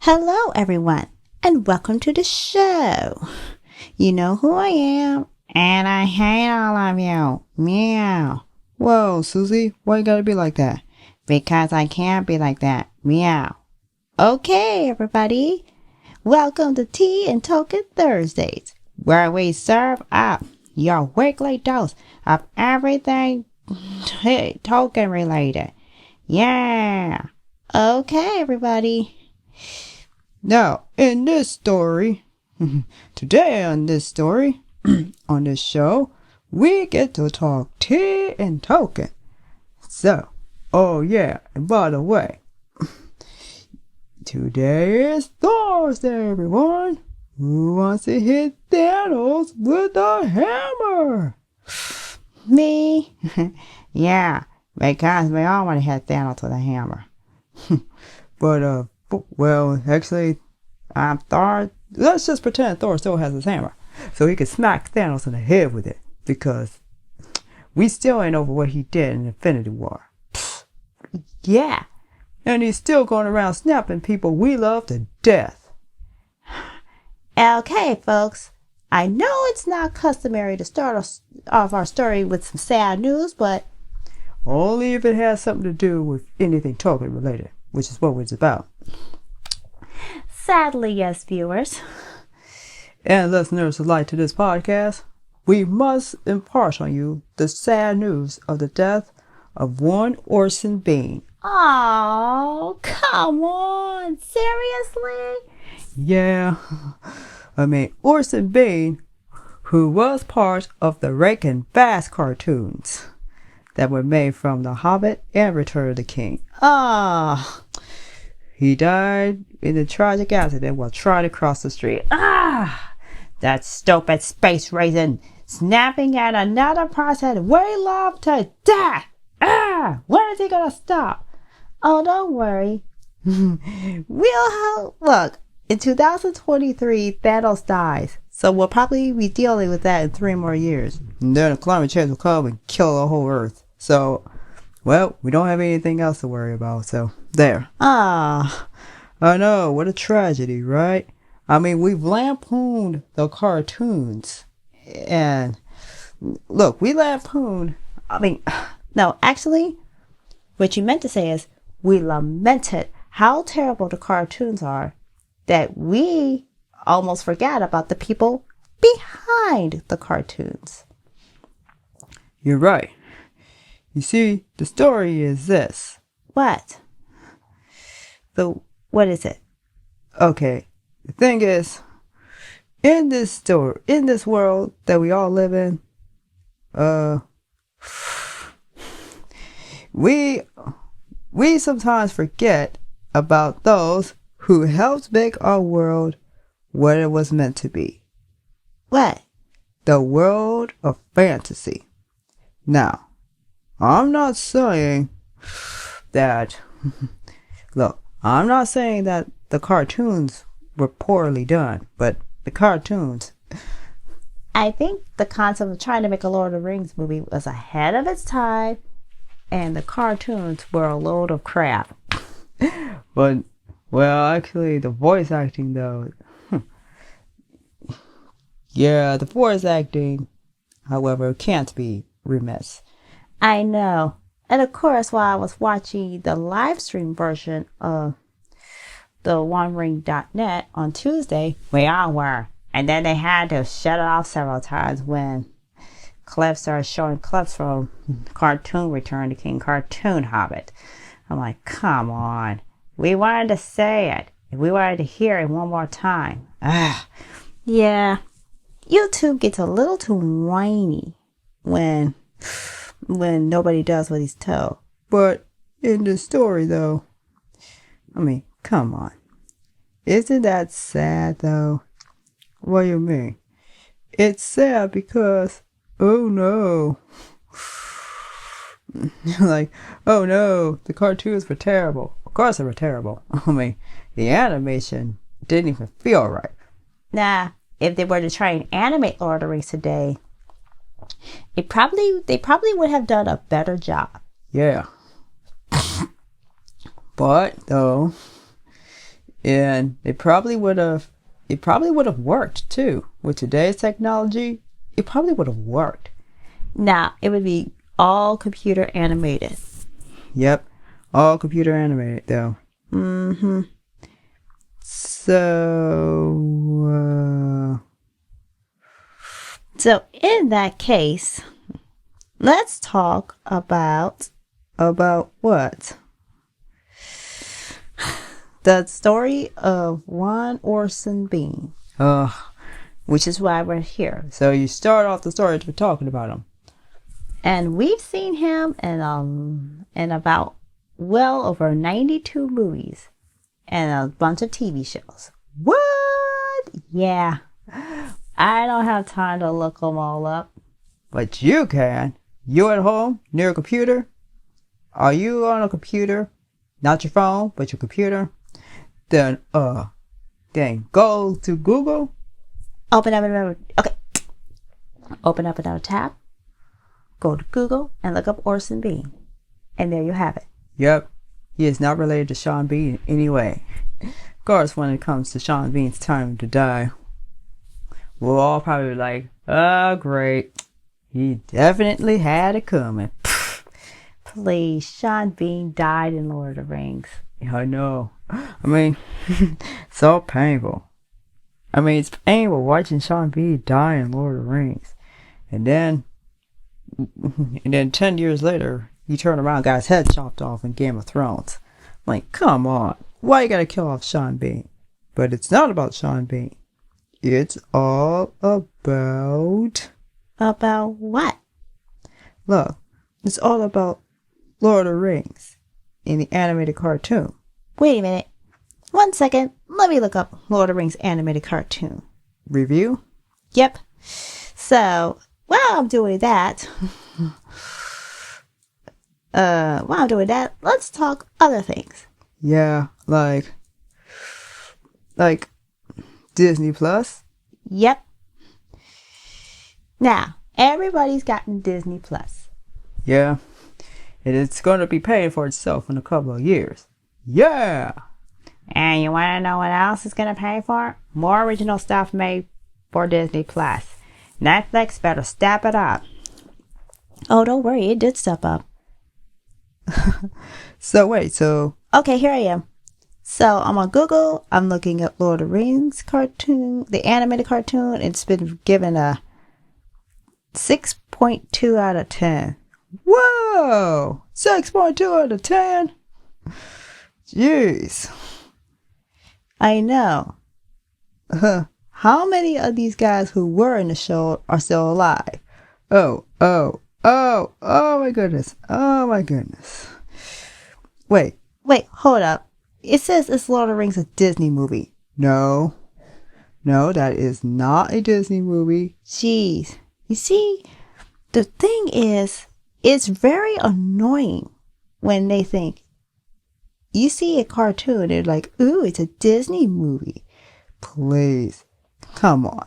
Hello, everyone, and welcome to the show. You know who I am, and I hate all of you. Meow. Whoa, Susie, why you gotta be like that? Because I can't be like that. Meow. Okay, everybody. Welcome to Tea and Token Thursdays, where we serve up your weekly dose of everything token related. Yeah. Okay, everybody. Now, in this story, today on this story, on this show, we get to talk tea and token. So, oh yeah, and by the way, today is Thursday, everyone. Who wants to hit Thanos with a hammer? Me? Yeah, because we all want to hit Thanos with a hammer. But, well, actually, Thor, let's just pretend Thor still has his hammer, so he can smack Thanos in the head with it, because we still ain't over what he did in Infinity War. Yeah. And he's still going around snapping people we love to death. Okay, folks. I know it's not customary to start off our story with some sad news, but only if it has something to do with anything token related, which is what it's about. Sadly, yes, viewers. And listeners alike to this podcast, we must impart on you the sad news of the death of one Orson Bean. Oh, come on. Seriously? Yeah. Orson Bean, who was part of the Rankin Bass cartoons that were made from The Hobbit and Return of the King. He died in a tragic accident while trying to cross the street. That stupid space raisin snapping at another person we love to death. When is he gonna stop? Oh, don't worry. Look, in 2023, Thanos dies. So we'll probably be dealing with that in 3 more years. And then climate change will come and kill the whole Earth. So, well, we don't have anything else to worry about, so there. I know, what a tragedy, right? We've lampooned the cartoons. And, look, we lampooned... No, actually, what you meant to say is we lamented how terrible the cartoons are that we almost forgot about the people behind the cartoons. You're right. You see, the story is this. What? What is it? Okay, the thing is, in this world that we all live in, we sometimes forget about those who helped make our world what it was meant to be. What? The world of fantasy. Now, I'm not saying that... Look, I'm not saying that the cartoons were poorly done, but the cartoons... I think the concept of trying to make a Lord of the Rings movie was ahead of its time, and the cartoons were a load of crap. But, well, actually, the voice acting, though... Yeah, the voice acting, however, can't be remiss. I know. And of course, while I was watching the live stream version of the OneRing.net on Tuesday, we all were. And then they had to shut it off several times when clips started showing clips from Cartoon Return to King, Cartoon Hobbit. I'm like, come on. We wanted to say it. We wanted to hear it one more time. Yeah. YouTube gets a little too whiny when nobody does what he's told. But in the story, though, come on. Isn't that sad, though? What do you mean? It's sad because, oh no. Oh no, the cartoons were terrible. Of course they were terrible. The animation didn't even feel right. Nah, if they were to try and animate Lord of the Rings today, they probably would have done a better job. Yeah. But though, and it probably would have worked too. With today's technology, it probably would have worked. Now, it would be all computer animated. Yep. All computer animated though. Mm-hmm. So in that case, let's talk about what? the story of one Orson Bean. Which is why we're here. So you start off the story with talking about him. And we've seen him in about well over 92 movies and a bunch of TV shows. What? Yeah. I don't have time to look them all up. But you can. You at home, near a computer? Are you on a computer? Not your phone, but your computer? Then go to Google. Open up another tab. Go to Google and look up Orson Bean. And there you have it. Yep. He is not related to Sean Bean in any way. Of course, when it comes to Sean Bean's time to die, we'll all probably be like, oh, great. He definitely had it coming. Please, Sean Bean died in Lord of the Rings. Yeah, I know. I mean, so painful. I mean, it's painful watching Sean Bean die in Lord of the Rings. And then 10 years later, he turned around and got his head chopped off in Game of Thrones. Like, come on. Why you gotta kill off Sean Bean? But it's not about Sean Bean. It's all about... About what? Look, it's all about Lord of the Rings in the animated cartoon. Wait a minute. 1 second. Let me look up Lord of the Rings animated cartoon. Review? Yep. So, while I'm doing that, let's talk other things. Yeah, like Disney Plus? Yep. Now, everybody's gotten Disney Plus. Yeah. And it's going to be paying for itself in a couple of years. Yeah! And you want to know what else it's going to pay for? More original stuff made for Disney Plus. Netflix better step it up. Oh, don't worry. It did step up. Okay, here I am. So I'm on Google. I'm looking at Lord of the Rings cartoon, the animated cartoon. It's been given a 6.2 out of 10. Whoa! 6.2 out of 10? Jeez. I know. How many of these guys who were in the show are still alive? Oh my goodness. Oh my goodness. Wait, hold up. It says it's Lord of the Rings, a Disney movie. No, that is not a Disney movie. Jeez. You see, the thing is, it's very annoying when they think, you see a cartoon, they're like, ooh, it's a Disney movie. Please, come on.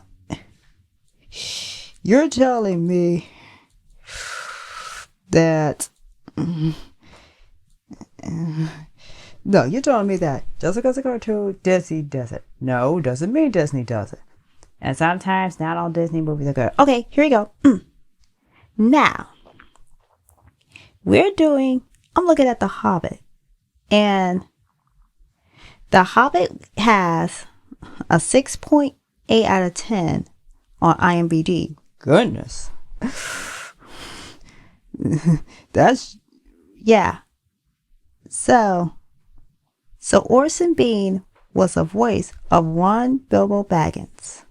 You're telling me that... No, you're telling me that just because it's a cartoon, Disney does it. No, doesn't mean Disney does it. And sometimes not all Disney movies are good. Okay, here we go. Now, I'm looking at The Hobbit. And The Hobbit has a 6.8 out of 10 on IMDb. Goodness. Yeah. So Orson Bean was the voice of one Bilbo Baggins.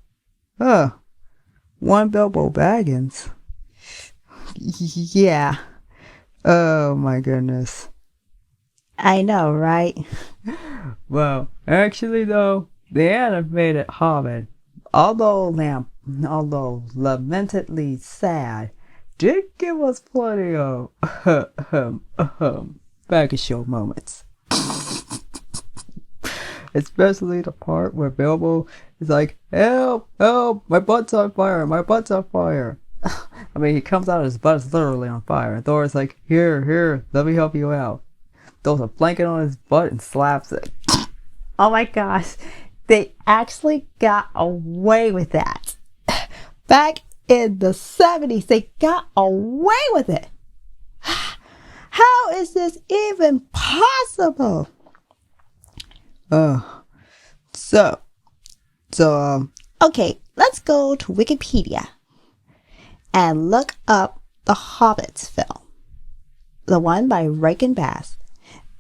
One Bilbo Baggins? Yeah. Oh my goodness. I know, right? Well, actually though, the animated Hobbit, although lamentably sad, did give us plenty of Baggish show moments. Especially the part where Bilbo is like, help, my butt's on fire, I mean, he comes out, his butt is literally on fire. And Thor's like, here, let me help you out. Throws a blanket on his butt and slaps it. Oh my gosh. They actually got away with that. Back in the 70s, they got away with it. How is this even possible? Okay, let's go to Wikipedia and look up the Hobbit film, the one by Rankin Bass,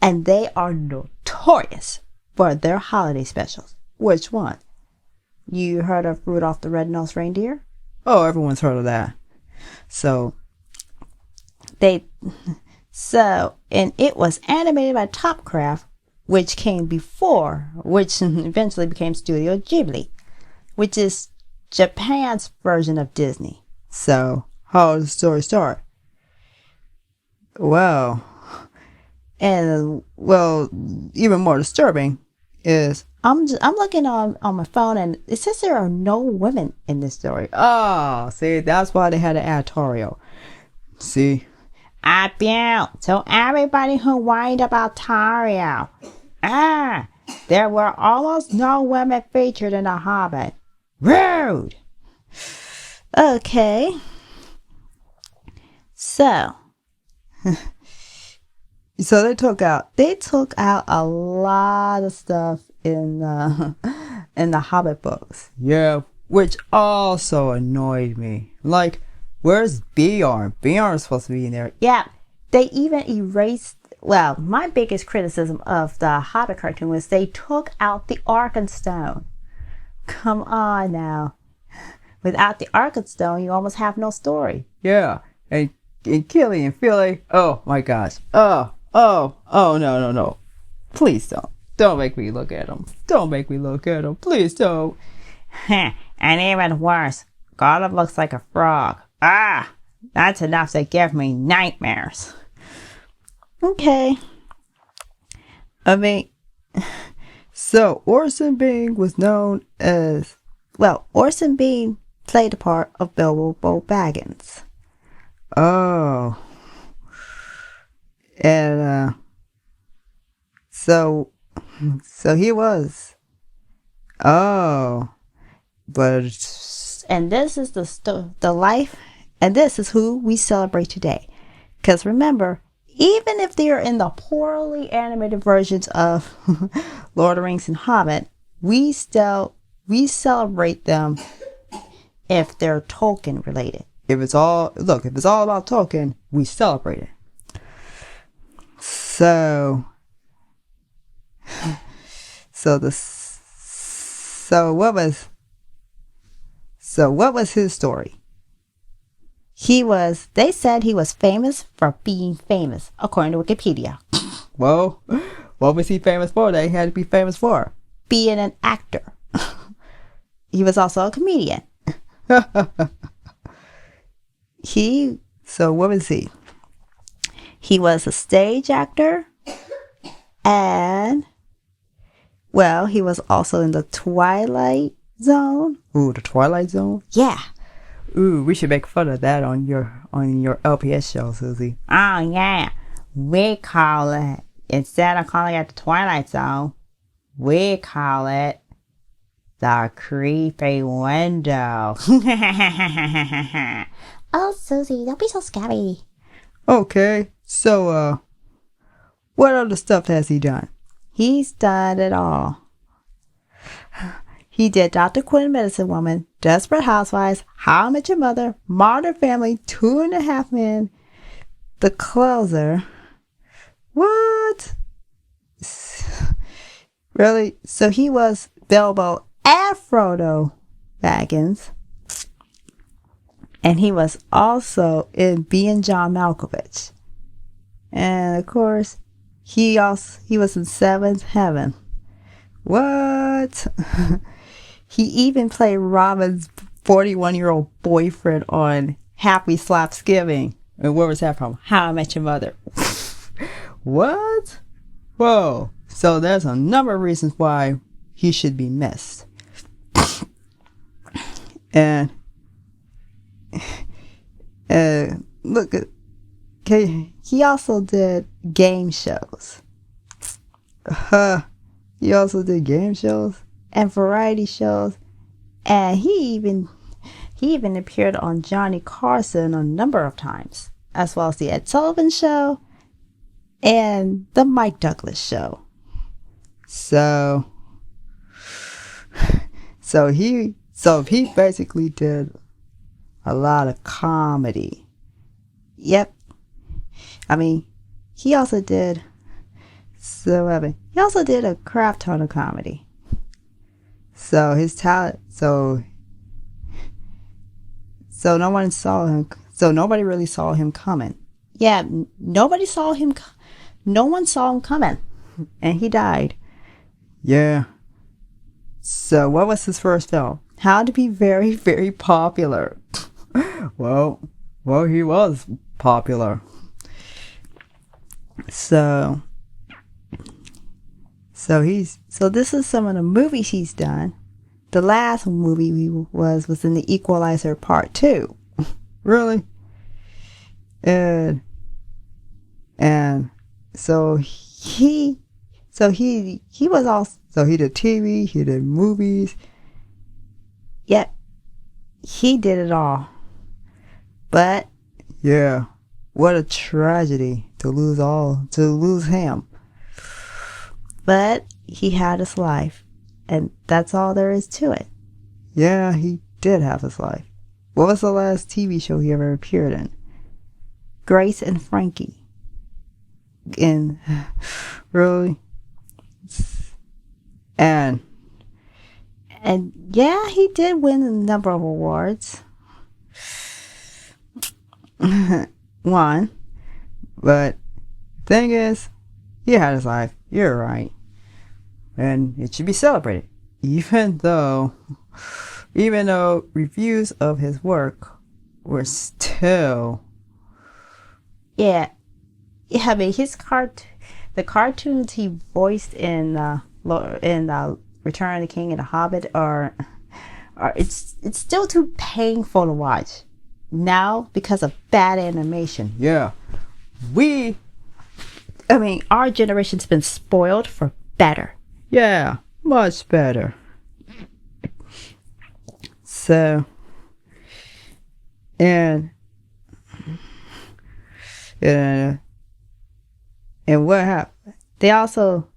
and they are notorious for their holiday specials. Which one? You heard of Rudolph the Red-Nosed Reindeer? Oh, everyone's heard of that. And it was animated by Topcraft, which eventually became Studio Ghibli, which is Japan's version of Disney. So, how does the story start? Well, even more disturbing is I'm looking on my phone, and it says there are no women in this story. Oh, see, that's why they had to add Tario. See? So everybody who whined about Tario. There were almost no women featured in The Hobbit. Rude! Okay. So they took out a lot of stuff in the Hobbit books. Yeah, which also annoyed me. Like, where's Bjorn? Bjorn's supposed to be in there. Yeah, they even erased. Well, my biggest criticism of the Hobbit cartoon was they took out the Arkenstone. Come on now. Without the Arkenstone, you almost have no story. Yeah, and Killy and Philly. Oh my gosh. Oh, no. Please don't. Don't make me look at him. Please don't. And even worse, Gollum looks like a frog. That's enough to give me nightmares. Okay. I mean, so Orson Bean was known as... Well, Orson Bean played the part of Bilbo Baggins. Oh. And, so he was. Oh. But... And this is the life, and this is who we celebrate today. Because remember, even if they are in the poorly animated versions of Lord of the Rings and Hobbit, we celebrate them if they're Tolkien related. If it's all about Tolkien, we celebrate it. So what was his story? They said he was famous for being famous, according to Wikipedia. Well, what was he famous for that he had to be famous for? Being an actor. He was also a comedian. So what was he? He was a stage actor, and he was also in the Twilight Zone. Ooh, the Twilight Zone? Yeah. Ooh, we should make fun of that on your LPS show, Susie. Oh yeah. We call it, instead of calling it the Twilight Zone, we call it the creepy window. Oh, Susie, don't be so scary. Okay, so, what other stuff has he done? He's done it all. He did Dr. Quinn, Medicine Woman, Desperate Housewives, How I Met Your Mother, Modern Family, 2.5 Men, The Closer. What? Really? So he was Bilbo and Frodo Baggins. And he was also in Being John Malkovich. And of course, he was in Seventh Heaven. What? He even played Robin's 41-year-old boyfriend on Happy Slapsgiving. And where was that from? How I Met Your Mother. What? Whoa. So there's a number of reasons why he should be missed. And And look at, okay, he also did game shows. He also did game shows and variety shows, and he even appeared on Johnny Carson a number of times, as well as the Ed Sullivan Show and the Mike Douglas Show. So he basically did a lot of comedy. Yep. I mean, he also did a crap ton of comedy. So his talent, so nobody really saw him coming. Yeah, no one saw him coming, and he died. Yeah. So what was his first film? How to be very, very popular. Well, he was popular. So this is some of the movies he's done. The last movie was in The Equalizer Part 2. Really? And so he was also, so he did TV, he did movies. Yep. He did it all. But yeah, what a tragedy to lose him. But he had his life, and that's all there is to it. Yeah, he did have his life. What was the last TV show he ever appeared in? Grace and Frankie. And really? And yeah, he did win a number of awards. One. But thing is, he had his life. You're right. And it should be celebrated. Even though reviews of his work were still, yeah, I mean, the cartoons he voiced in Return of the King and the Hobbit are it's still too painful to watch now because of bad animation. Yeah, our generation's been spoiled for better. Yeah, much better. So, and what happened? They also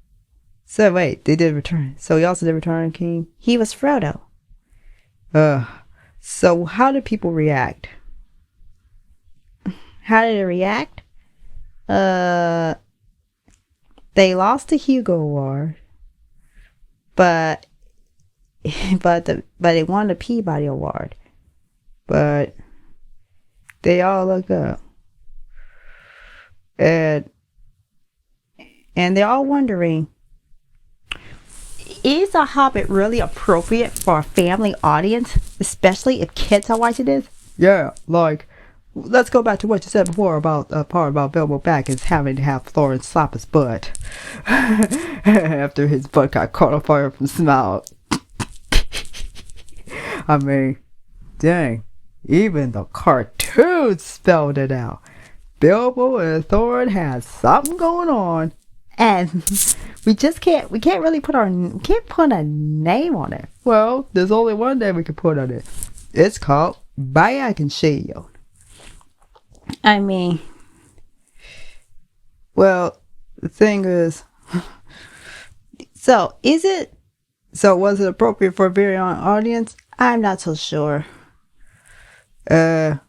said, wait, they did Return. So he also did Return of the King. He was Frodo. So how did people react? How did they react? They lost the Hugo Award, but they won the Peabody Award. But they all look up, and they're all wondering, is a Hobbit really appropriate for a family audience, especially if kids are watching this? Yeah, like, let's go back to what you said before about the part about Bilbo Baggins having to have Thorin slap his butt after his butt got caught on fire from Smaug. I mean, dang, even the cartoons spelled it out. Bilbo and Thorin had something going on, and we can't really put a name on it. Well, there's only one name we can put on it. It's called Baggins. I mean, well, the thing is, so was it appropriate for a very young audience? I'm not so sure. And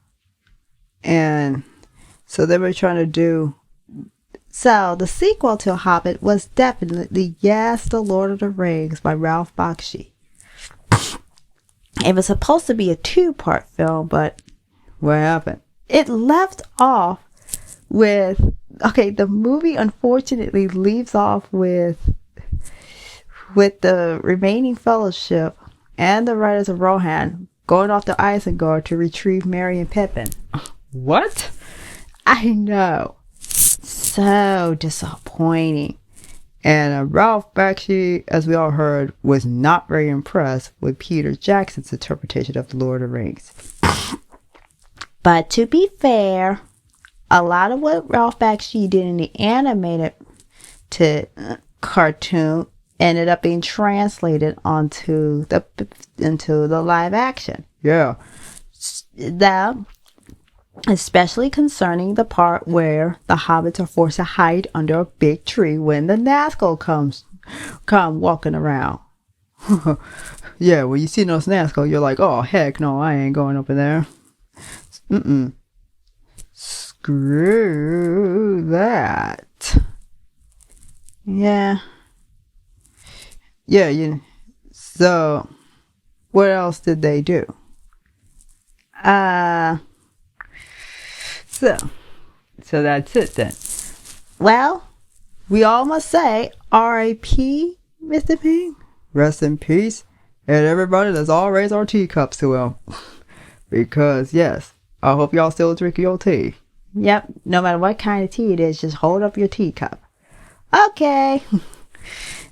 so they were trying to do, so the sequel to Hobbit was definitely, yes, The Lord of the Rings by Ralph Bakshi. It was supposed to be a 2-part film, but what happened? It left off with, the movie unfortunately leaves off with the remaining fellowship and the Riders of Rohan going off to Isengard to retrieve Merry and Pippin. What? I know. So disappointing. And Ralph Bakshi, as we all heard, was not very impressed with Peter Jackson's interpretation of The Lord of the Rings. But to be fair, a lot of what Ralph Bakshi did in the animated to cartoon ended up being translated into the live action. Yeah. That, especially concerning the part where the hobbits are forced to hide under a big tree when the Nazgul come walking around. Yeah, when you see those Nazgul, you're like, oh, heck no, I ain't going up in there. Screw that. Yeah. Yeah, so, what else did they do? So that's it then. Well, we all must say R.I.P, Mr. Ping. Rest in peace. And everybody, let's all raise our teacups to him. Because, yes, I hope y'all still drink your tea. Yep, no matter what kind of tea it is, just hold up your teacup. Okay,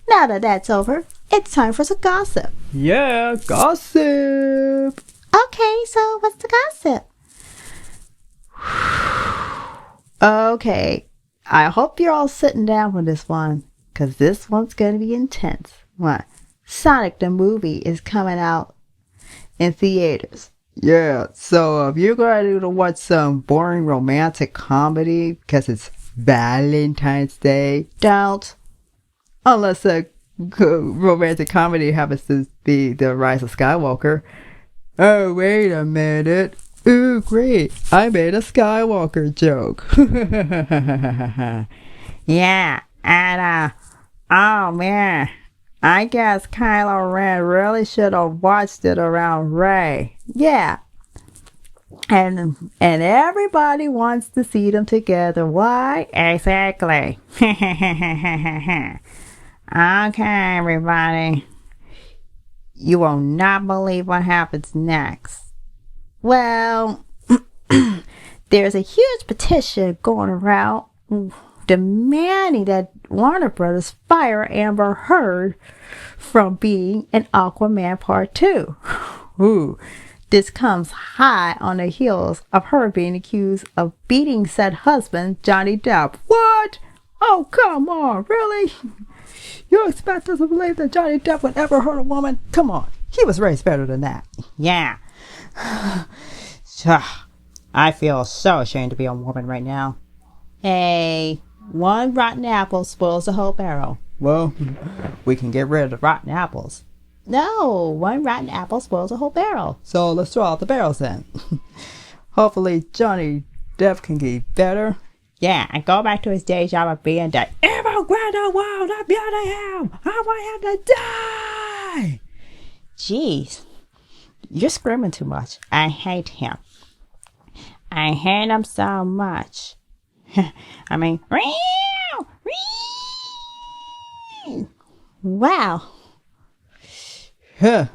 now that that's over, it's time for some gossip. Yeah, gossip. Okay, so what's the gossip? Okay, I hope you're all sitting down for this one, because this one's going to be intense. What? Sonic the movie is coming out in theaters. Yeah, so if you're going to watch some boring romantic comedy because it's Valentine's Day, Don't. unless a romantic comedy happens to be The Rise of Skywalker. Oh, wait a minute. Ooh, great. I made a Skywalker joke. Yeah, and oh man, I guess Kylo Ren really should have watched it around Rey. Yeah. And everybody wants to see them together. Why? Exactly. Okay, everybody. You will not believe what happens next. Well, there's a huge petition going around demanding that Warner Brothers fire Amber Heard from being an Aquaman Part 2. Ooh. This comes high on the heels of her being accused of beating said husband, Johnny Depp. What? Oh, come on, really? You expect us to believe that Johnny Depp would ever hurt a woman? Come on, he was raised better than that. Yeah. I feel so ashamed to be a woman right now. Hey, one rotten apple spoils the whole barrel. Well, we can get rid of the rotten apples. No, one rotten apple spoils a whole barrel. So let's throw out the barrels then. Hopefully Johnny Depp can get better. Yeah, and go back to his day job of being that evil Greta Wild. I'm beating him. I want him to die. Jeez, you're screaming too much. I hate him. I hate him so much. I mean, wow. Huh.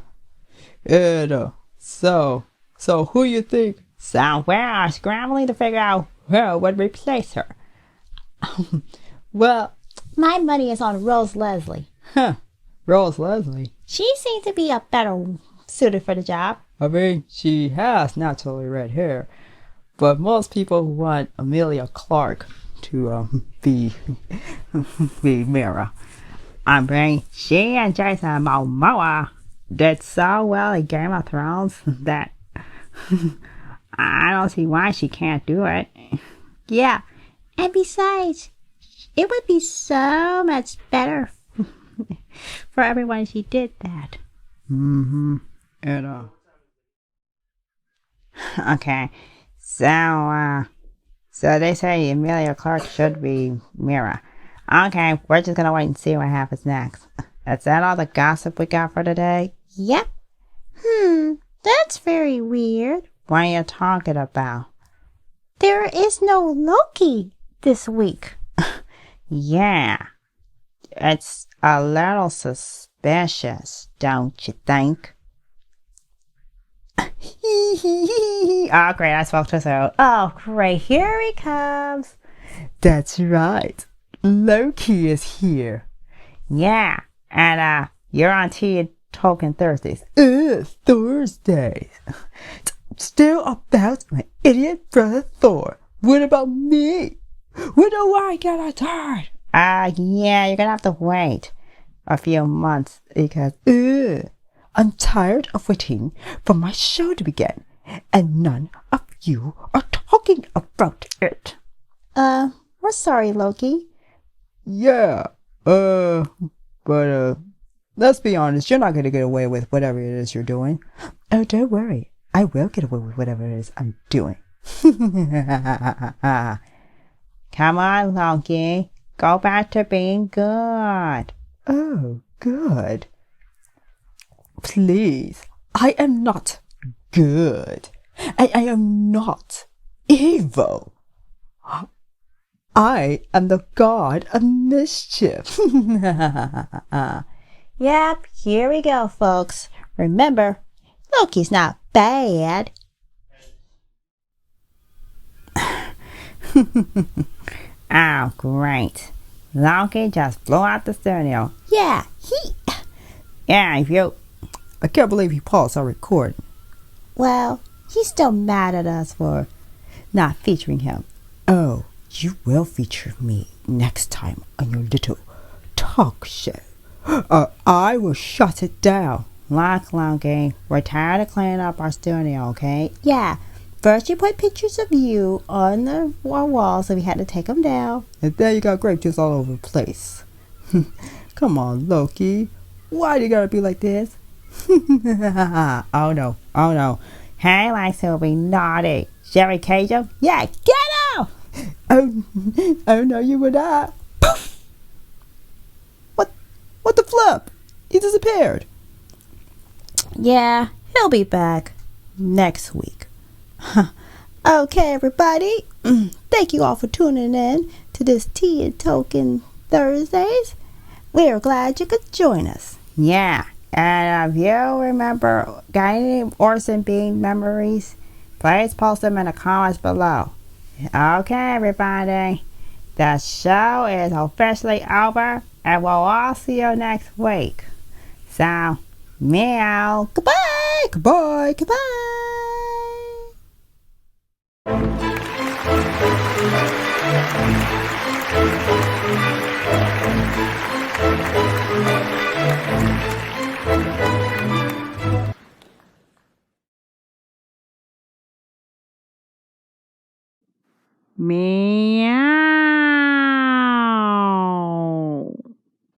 And, so who you think? So we are scrambling to figure out who would replace her. Well, my money is on Rose Leslie. Huh. Rose Leslie. She seems to be a better suited for the job. I mean, she has naturally red hair, but most people want Emilia Clarke to be Mira. I mean, she and Jason Momoa did so well in Game of Thrones that I don't see why she can't do it. Yeah, and besides, it would be so much better for everyone if she did that. Mm-hmm. And, okay, so they say Emilia Clarke should be Mira. Okay, we're just gonna wait and see what happens next. Is that all the gossip we got for today? Yep. That's very weird. What are you talking about? There is no Loki this week. Yeah. It's a little suspicious, don't you think? Oh, great, I spoke too soon. Oh, great, here he comes. that's right. Loki is here. Yeah, and you're on Tea and Tolkien Thursdays. Thursdays. Still about my idiot brother Thor. What about me? When do I get a turn? Yeah, you're gonna have to wait a few months because I'm tired of waiting for my show to begin, and none of you are talking about it. we're sorry, Loki. Yeah, but let's be honest, you're not gonna get away with whatever it is you're doing. Oh, don't worry, I will get away with whatever it is I'm doing. Come on, Loki. Go back to being good. Oh, good. Please, I am not good. I am not evil. I am the god of mischief. Yep, here we go, folks. Remember, Loki's not bad. Oh, great. Loki just blew out the studio. Yeah, if you... I can't believe he paused our recording. Well, he's still mad at us for not featuring him. Oh, you will feature me next time on your little talk show. I will shut it down. Look, Loki, we're tired of cleaning up our studio, okay? Yeah, first you put pictures of you on the wall, so we had to take them down. And then you got grape juice all over the place. Come on, Loki. Why do you gotta be like this? Oh no. Hey, likes to be naughty. Jerry Cajun? Yeah, get out! Oh no, you would not. Poof! What the flip? He disappeared. Yeah, he'll be back next week. Okay, everybody. Thank you all for tuning in to this Tea and Token Thursdays. We are glad you could join us. Yeah, and if you remember got any Orson Bean memories, please post them in the comments below. Okay, everybody. The show is officially over, and we'll all see you next week. So, meow. Goodbye. Goodbye. Goodbye. Meow.